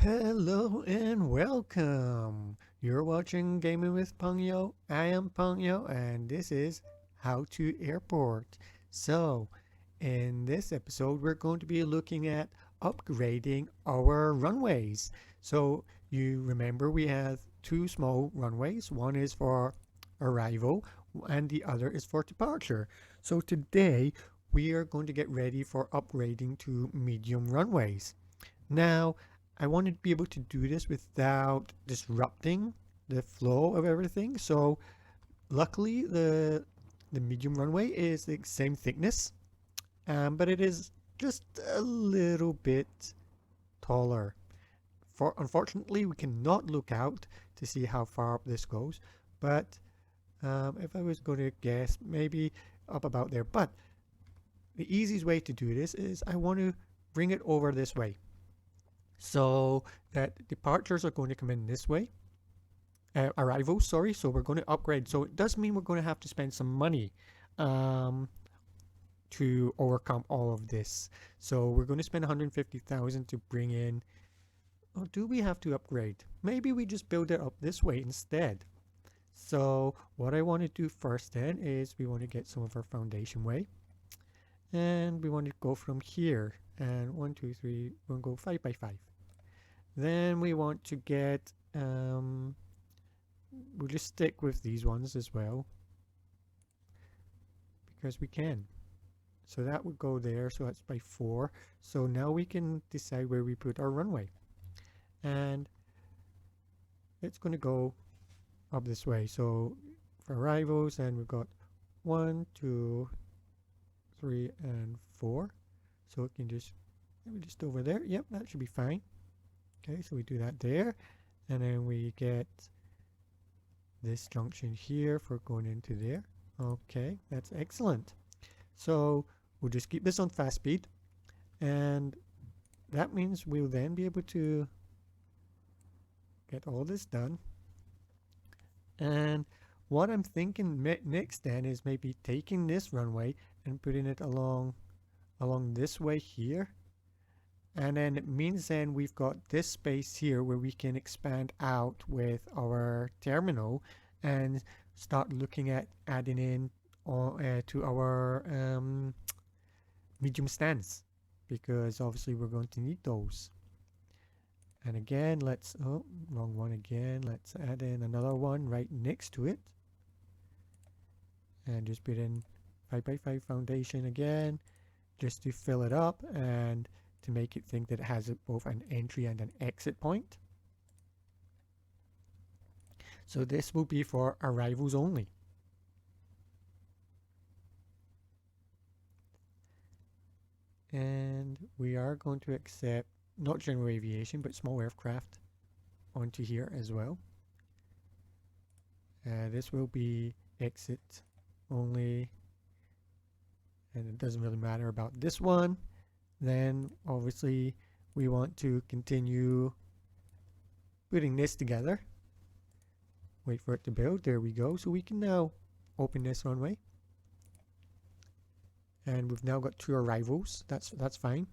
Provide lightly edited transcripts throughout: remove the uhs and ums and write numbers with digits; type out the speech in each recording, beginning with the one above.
Hello and welcome. You're watching Gaming with Pangyo. I am Pangyo and this is How to Airport. So, in this episode, we're going to be looking at upgrading our runways. So, you remember we have two small runways. One is for arrival and the other is for departure. So, today we are going to get ready for upgrading to medium runways. Now, I wanted to be able to do this without disrupting the flow of everything. So luckily, the medium runway is the same thickness, but it is just a little bit taller. Unfortunately, we cannot look out to see how far up this goes, but if I was going to guess, maybe up about there. But the easiest way to do this is I want to bring it over this way. So that departures are going to come in this way. Arrivals, sorry. So we're going to upgrade. So it does mean we're going to have to spend some money um, to overcome all of this. So we're going to spend 150,000 to bring in. Oh, do we have to upgrade? Maybe we just build it up this way instead. So what I want to do first then is we want to get some of our foundation way. And we want to go from here. And 1, 2, 3, we'll go 5 by 5. Then we want to get, we'll just stick with these ones as well because we can. So that would go there, so that's by 4. So now we can decide where we put our runway. And it's going to go up this way. So for arrivals, and we've got 1, 2, 3, and 4. So it can just, maybe just over there. Yep, that should be fine. Okay, so we do that there, and then we get this junction here for going into there. Okay, that's excellent. So we'll just keep this on fast speed, and that means we'll then be able to get all this done. And what I'm thinking next then is maybe taking this runway and putting it along this way here. And then it means then we've got this space here where we can expand out with our terminal and start looking at adding in to our medium stands, because obviously we're going to need those. And again, let's, oh, wrong one again. Let's add in another one right next to it. And just put in 5 by 5 foundation again, just to fill it up and to make it think that it has both an entry and an exit point. So this will be for arrivals only. And we are going to accept not general aviation but small aircraft onto here as well. This will be exit only, and it doesn't really matter about this one. Then obviously we want to continue putting this together. Wait for it to build. There we go. So we can now open this runway. And we've now got 2 arrivals. That's fine.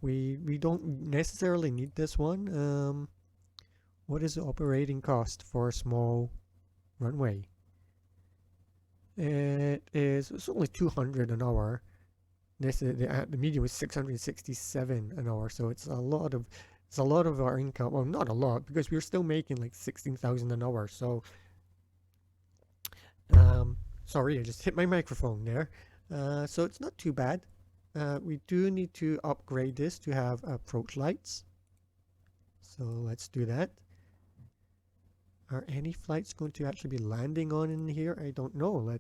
We don't necessarily need this one. What is the operating cost for a small runway? It's only 200 an hour. This is the medium is 667 an hour, so it's a lot of our income. Well, not a lot, because we're still making like 16,000 an hour. So sorry, I just hit my microphone there. So it's not too bad. We do need to upgrade this to have approach lights, so let's do that. Are any flights going to actually be landing on in here? I don't know. Do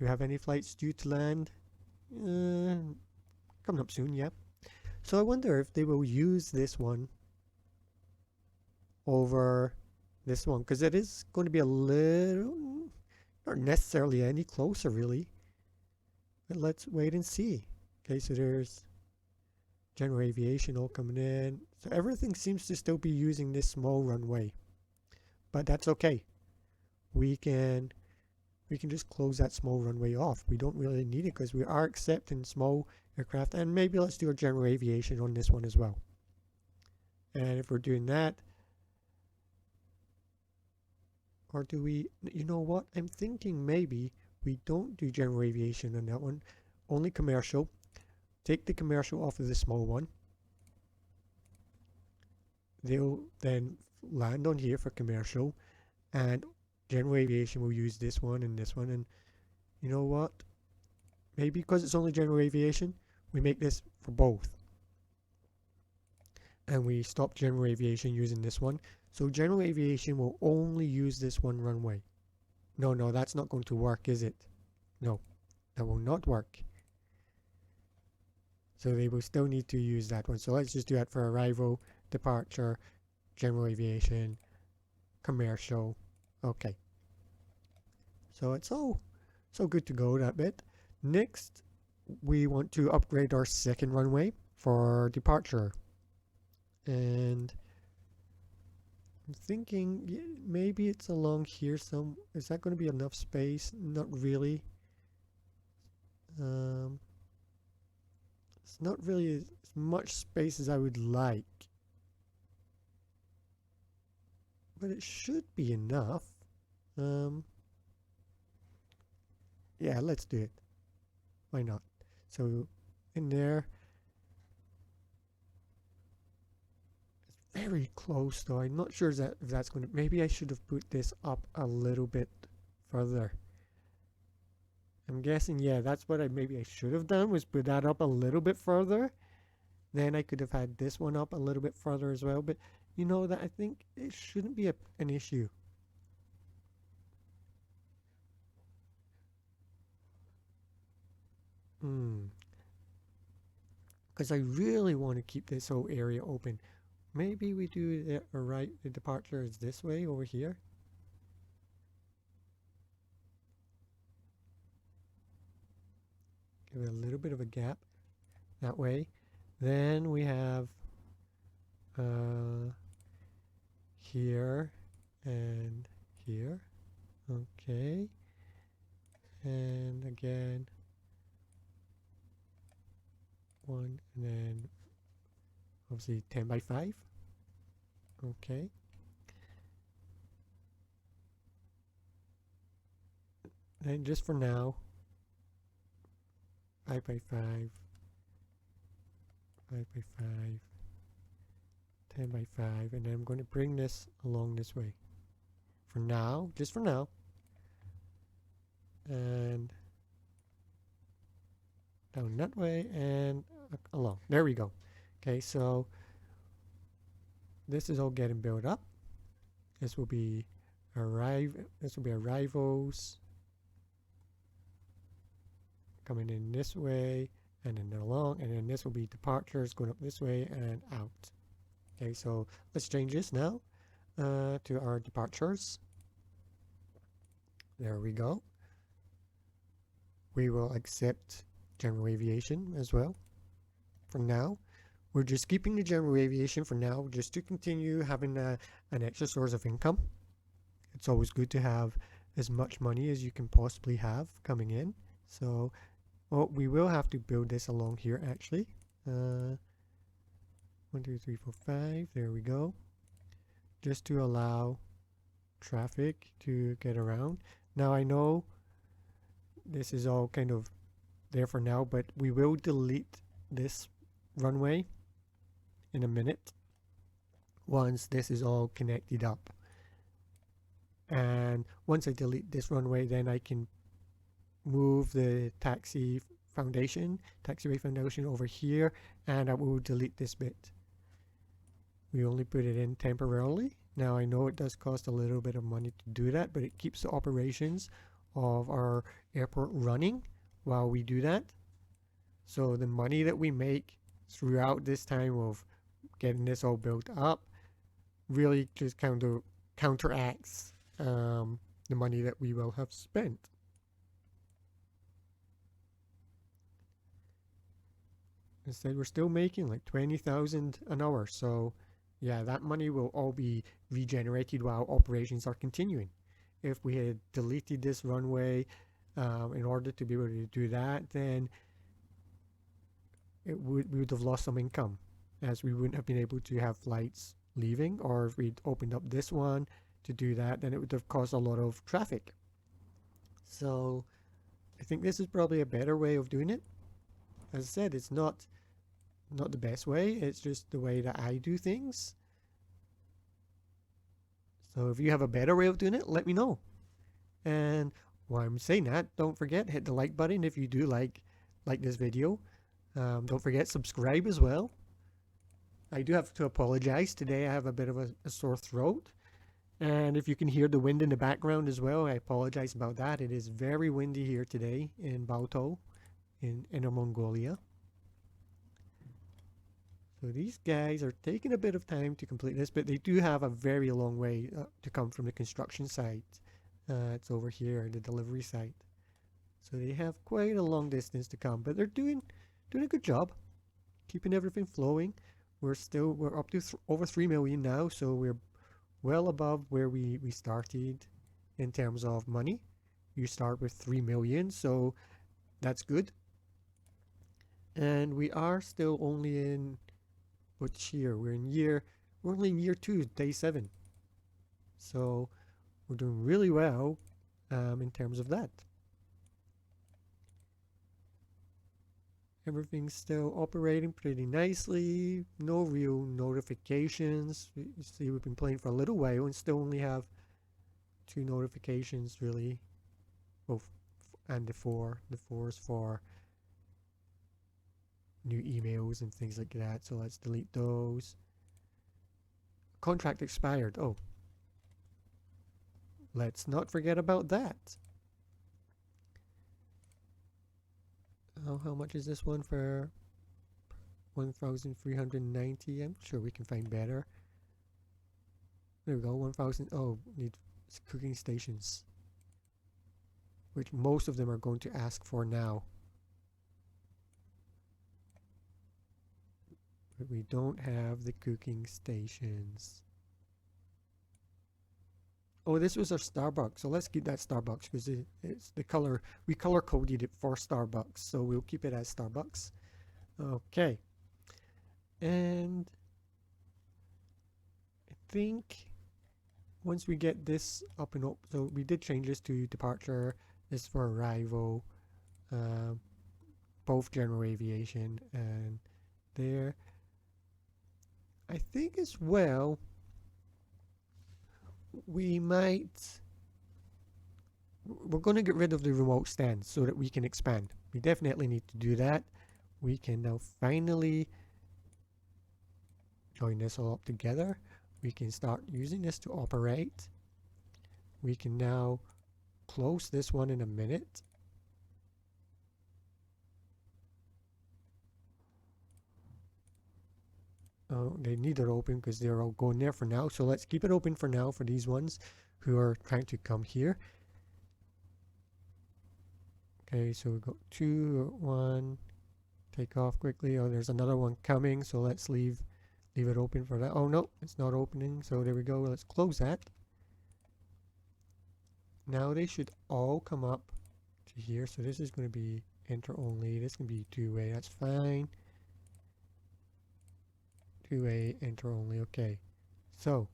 we have any flights due to land? Coming up soon, yeah. So I wonder if they will use this one over this one, because it is going to be a little, not necessarily any closer really. But let's wait and see. Okay, so there's general aviation all coming in. So everything seems to still be using this small runway, but that's okay. We can we can just close that small runway off. We don't really need it because we are accepting small aircraft. And maybe let's do a general aviation on this one as well. And if we're doing that, or do we, you know what, I'm thinking maybe we don't do general aviation on that one, only commercial. Take the commercial off of the small one. They'll then land on here for commercial, and general aviation will use this one, and you know what, maybe because it's only general aviation, we make this for both, and we stop general aviation using this one. So general aviation will only use this one runway. No, that's not going to work, is it? No, that will not work. So they will still need to use that one. So let's just do that for arrival, departure, general aviation, commercial. Okay. So it's all so good to go, that bit. Next, we want to upgrade our second runway for departure. And I'm thinking maybe it's along here some. Is that going to be enough space? Not really. It's not really as much space as I would like, but it should be enough. Yeah, let's do it. Why not? So in there, it's very close though. I'm not sure if that's going to, maybe I should have put this up a little bit further. I'm guessing, yeah, that's what maybe I should have done, was put that up a little bit further. Then I could have had this one up a little bit further as well. But you know that I think it shouldn't be an issue. Because I really want to keep this whole area open. Maybe we do the departure is this way over here. Give it a little bit of a gap that way. Then we have here and here. Okay. And again, one, and then obviously 10 by 5. Okay. And just for now, 5 by 5, 5 by 5, 10 by 5, and then I'm going to bring this along this way. For now, just for now. And down that way and along. There we go. Okay, so this is all getting built up. This will be arrivals coming in this way and then along, and then this will be departures going up this way and out. Okay, so let's change this now to our departures. There we go. We will accept general aviation as well for now. We're just keeping the general aviation for now, just to continue having an extra source of income. It's always good to have as much money as you can possibly have coming in. So, well, we will have to build this along here actually. 1, 2, 3, 4, 5. There we go. Just to allow traffic to get around. Now I know this is all kind of there for now, but we will delete this runway in a minute once this is all connected up. And once I delete this runway, then I can move the taxiway foundation over here, and I will delete this bit. We only put it in temporarily. Now I know it does cost a little bit of money to do that, but it keeps the operations of our airport running while we do that. So the money that we make throughout this time of getting this all built up really just kind of counteracts the money that we will have spent. Instead, we're still making like 20,000 an hour. So yeah, that money will all be regenerated while operations are continuing. if we had deleted this runway in order to be able to do that, then we would have lost some income, as we wouldn't have been able to have flights leaving. Or if we'd opened up this one to do that, then it would have caused a lot of traffic. So I think this is probably a better way of doing it. As I said, it's not the best way, it's just the way that I do things. So if you have a better way of doing it, let me know. And while I'm saying that, don't forget, hit the like button if you do like this video. Don't forget, subscribe as well. I do have to apologize today. I have a bit of a sore throat. And if you can hear the wind in the background as well, I apologize about that. It is very windy here today in Bauto, in Inner Mongolia. So these guys are taking a bit of time to complete this, but they do have a very long way to come from the construction site. It's over here, the delivery site. So they have quite a long distance to come, but they're doing a good job, keeping everything flowing. We're up to over 3 million now, so we're well above where we started in terms of money. You start with 3 million, so that's good. And we are still only in which year? We're only in year 2, day 7. So we're doing really well in terms of that. Everything's still operating pretty nicely. No real notifications. You see, we've been playing for a little while and still only have 2 notifications really. Oh, and the 4 is for new emails and things like that. So let's delete those. Contract expired. Oh, let's not forget about that. How much is this one for? 1,390. I'm sure we can find better. There we go. 1,000. Oh, need cooking stations, which most of them are going to ask for now. But we don't have the cooking stations. Oh, this was our Starbucks, so let's keep that Starbucks because it's the color. We color coded it for Starbucks, so we'll keep it as Starbucks. Okay. And I think once we get this up and up, so we did change this to departure, this for arrival, both general aviation and there. I think as well, we're going to get rid of the remote stand so that we can expand. We definitely need to do that. We can now finally join this all up together. We can start using this to operate. We can now close this one in a minute. Oh, they need it open because they're all going there for now. So let's keep it open for now for these ones who are trying to come here. Okay, so we go 2, 1, take off quickly. Oh, there's another one coming, so let's leave it open for that. Oh no, it's not opening. So there we go. Let's close that. Now they should all come up to here. So this is going to be enter only. This can be 2-way. That's fine. 2-way, enter only. Okay. So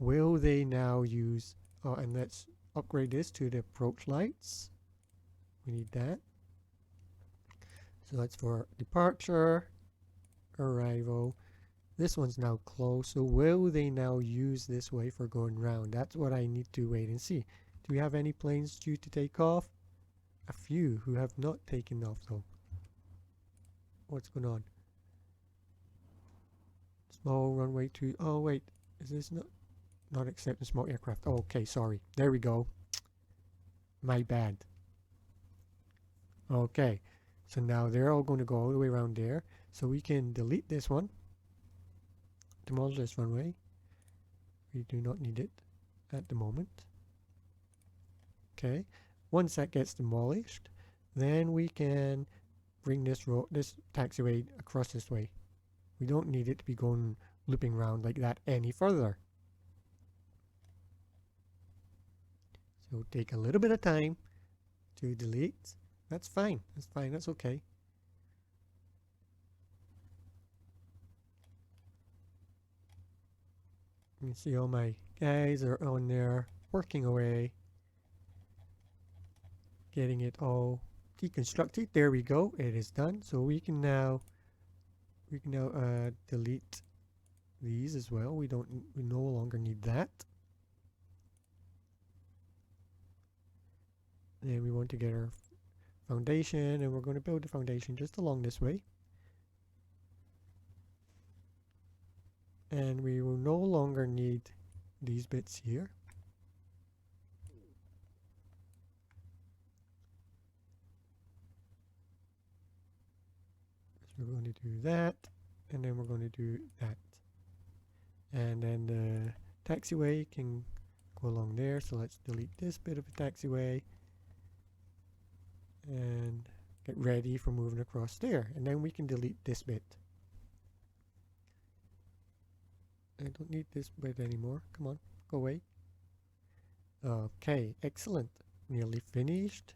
will they now use, oh, and let's upgrade this to the approach lights. We need that. So that's for departure, arrival. This one's now closed. So will they now use this way for going round? That's what I need to wait and see. Do we have any planes due to take off? A few who have not taken off though. What's going on? Small runway 2. Oh wait, is this not accepting small aircraft? Oh, okay, sorry. There we go. My bad. Okay, so now they're all going to go all the way around there. So we can delete this one. Demolish this runway. We do not need it at the moment. Okay, once that gets demolished, then we can bring this taxiway across this way. We don't need it to be going looping around like that any further. So take a little bit of time to delete. That's fine. That's fine. That's okay. You can see all my guys are on there working away, getting it all deconstructed. There we go. It is done. So we can now delete these as well. We no longer need that. And we want to get our foundation, and we're going to build the foundation just along this way. And we will no longer need these bits here. So we're going to do that, and then we're going to do that. And then the taxiway can go along there. So let's delete this bit of the taxiway and get ready for moving across there. And then we can delete this bit. I don't need this bit anymore. Come on, go away. Okay, excellent. Nearly finished.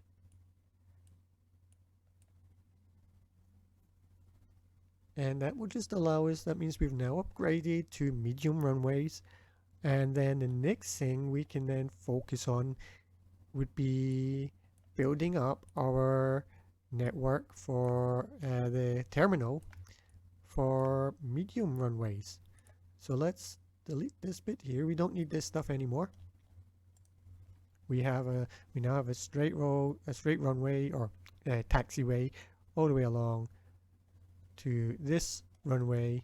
And that will just allow us, that means we've now upgraded to medium runways. And then the next thing we can then focus on would be building up our network for the terminal for medium runways. So let's delete this bit here. We don't need this stuff anymore. We now have a straight runway or taxiway all the way along to this runway.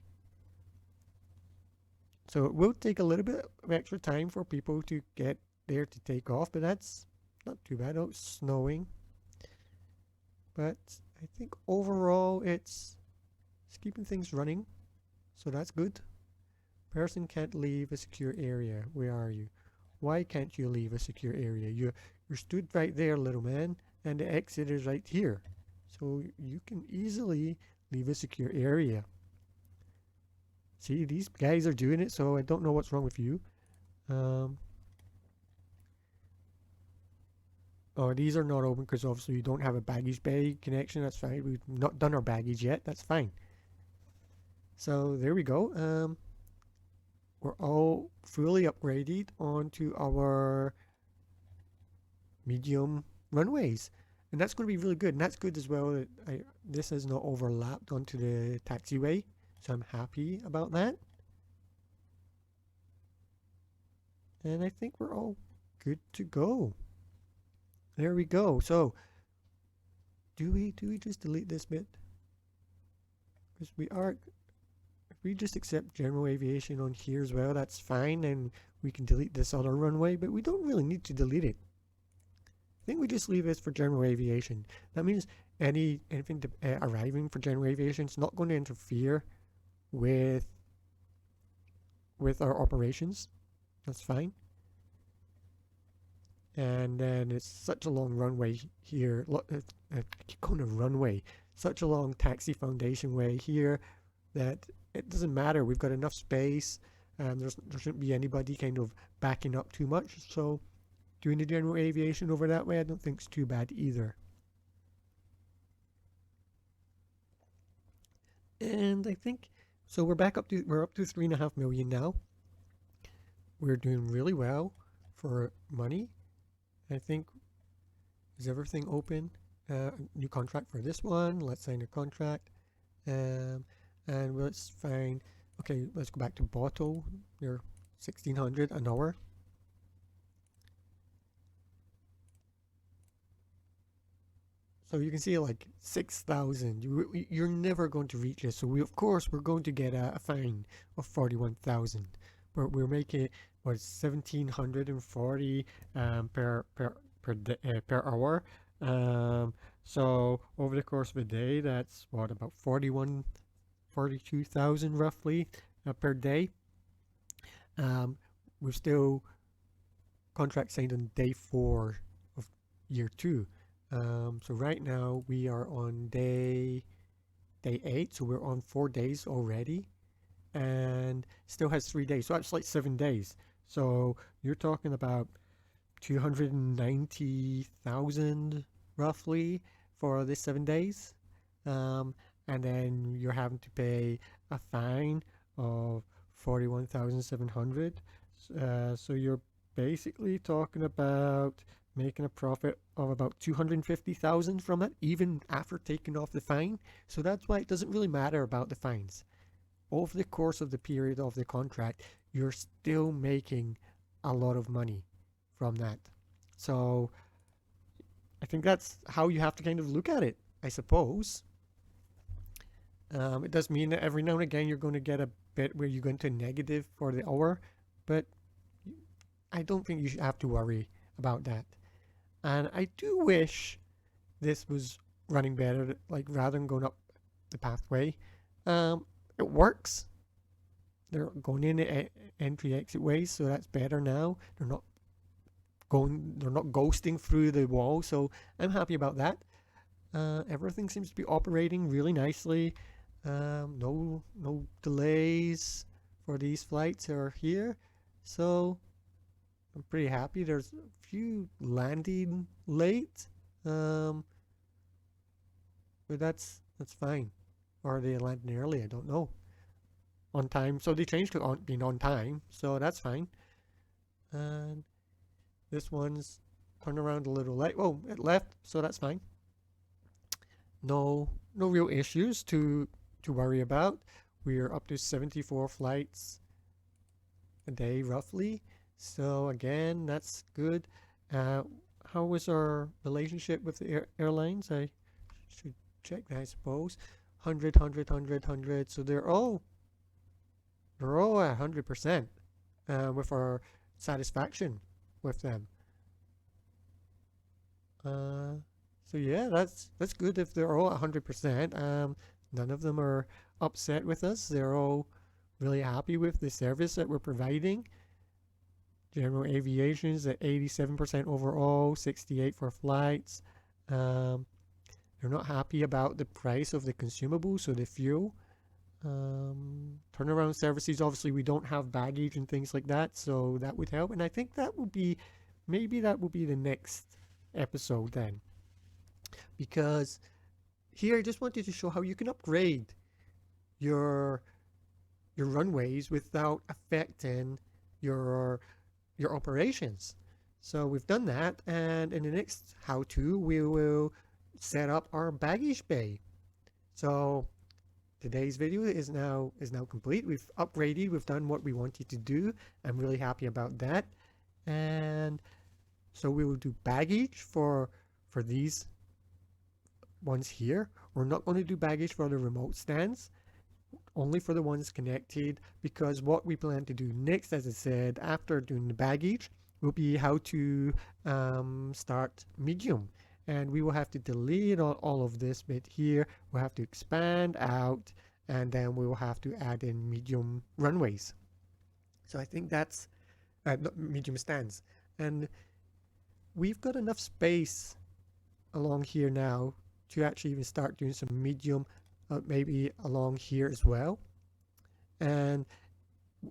So it will take a little bit of extra time for people to get there to take off, but that's not too bad. Oh, it's snowing. But I think overall it's keeping things running. So that's good. Person can't leave a secure area. Where are you? Why can't you leave a secure area? You're stood right there, little man, and the exit is right here. So you can easily leave a secure area. See, these guys are doing it, so I don't know what's wrong with you. Oh, these are not open because obviously you don't have a baggage bay connection. That's fine. We've not done our baggage yet. That's fine. So there we go. We're all fully upgraded onto our medium runways. And that's going to be really good. And that's good as well that this has not overlapped onto the taxiway. So I'm happy about that. And I think we're all good to go. There we go. So do we just delete this bit? Because if we just accept general aviation on here as well, that's fine, and we can delete this other runway, but we don't really need to delete it. I think we just leave this for general aviation. That means anything arriving for general aviation is not going to interfere with our operations. That's fine. And then it's such a long runway here. I keep calling it runway. Such a long taxi foundation way here that it doesn't matter. We've got enough space, and there shouldn't be anybody kind of backing up too much. So doing the general aviation over that way, I don't think is too bad either. And I think so. We're up to 3.5 million now. We're doing really well for money. I think, is everything open? New contract for this one. Let's sign a contract. And let's find, okay, let's go back to bottle. They're 1,600 an hour. So you can see like 6,000. You're never going to reach this. So of course we're going to get a fine of 41,000. But we're making what 1,740 per hour. So over the course of a day, that's what, about 42,000 roughly per day. We're still contract signed on day 4 of year 2. So right now we are on day 8, so we're on 4 days already, and still has 3 days, so that's like 7 days. So you're talking about 290,000 roughly for this 7 days. Um, and then you're having to pay a fine of 41,700. So you're basically talking about making a profit of about 250,000 from it, even after taking off the fine. So that's why it doesn't really matter about the fines. Over the course of the period of the contract, you're still making a lot of money from that. So I think that's how you have to kind of look at it, I suppose. It does mean that every now and again you're going to get a bit where you go into negative for the hour, but I don't think you should have to worry about that. And I do wish this was running better, like rather than going up the pathway. It works. They're going in entry exit ways, so that's better now. They're not ghosting through the wall, so I'm happy about that. Everything seems to be operating really nicely. No delays for these flights are here, so I'm pretty happy. There's a few landing late, but that's fine. Or are they landing early? I don't know. On time, so they changed to being on time, so that's fine. And this one's turned around a little late. Oh, it left, so that's fine. No real issues to worry about. We're up to 74 flights a day roughly, so again, that's good. How was our relationship with the airlines? I should check that, I suppose. 100, 100, 100, 100. So they're all at 100% with our satisfaction with them. So yeah, that's good if they're all 100%. None of them are upset with us. They're all really happy with the service that we're providing. General Aviation's at 87% overall, 68 for flights. They're not happy about the price of the consumables, so the fuel. Turnaround services, obviously we don't have baggage and things like that, so that would help. And I think that will be, maybe that will be the next episode then. Because here I just wanted to show how you can upgrade your runways without affecting your operations. So we've done that, and in the next how-to we will set up our baggage bay. So today's video is now complete. We've upgraded, we've done what we wanted to do. I'm really happy about that. And so we will do baggage for these ones here. We're not going to do baggage for the remote stands, only for the ones connected, because what we plan to do next, as I said, after doing the baggage, will be how to start medium. And we will have to delete all of this bit here. We'll have to expand out, and then we will have to add in medium runways. So I think that's medium stands. And we've got enough space along here now to actually even start doing some medium, maybe along here as well. And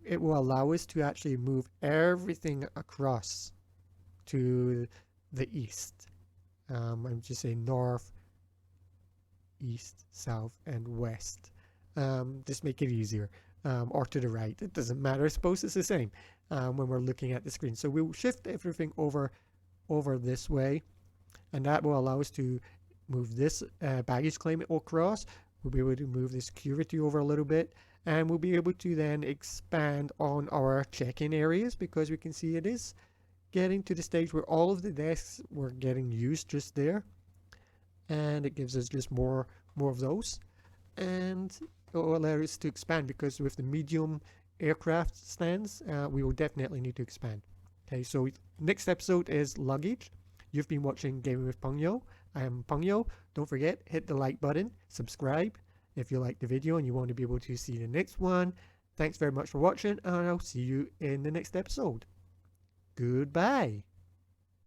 it will allow us to actually move everything across to the east. I'm just saying north, east, south, and west. Just make it easier. Or to the right. It doesn't matter. I suppose it's the same when we're looking at the screen. So we'll shift everything over this way, and that will allow us to move this baggage claim across. We'll be able to move this security over a little bit, and we'll be able to then expand on our check-in areas, because we can see it is getting to the stage where all of the desks were getting used just there, and it gives us just more of those, and it will allow us to expand, because with the medium aircraft stands, we will definitely need to expand. Okay, so next episode is luggage. You've been watching Gaming with Pengyo. I am Pengyo. Don't forget, hit the like button, subscribe if you like the video and you want to be able to see the next one. Thanks very much for watching, and I'll see you in the next episode. Goodbye.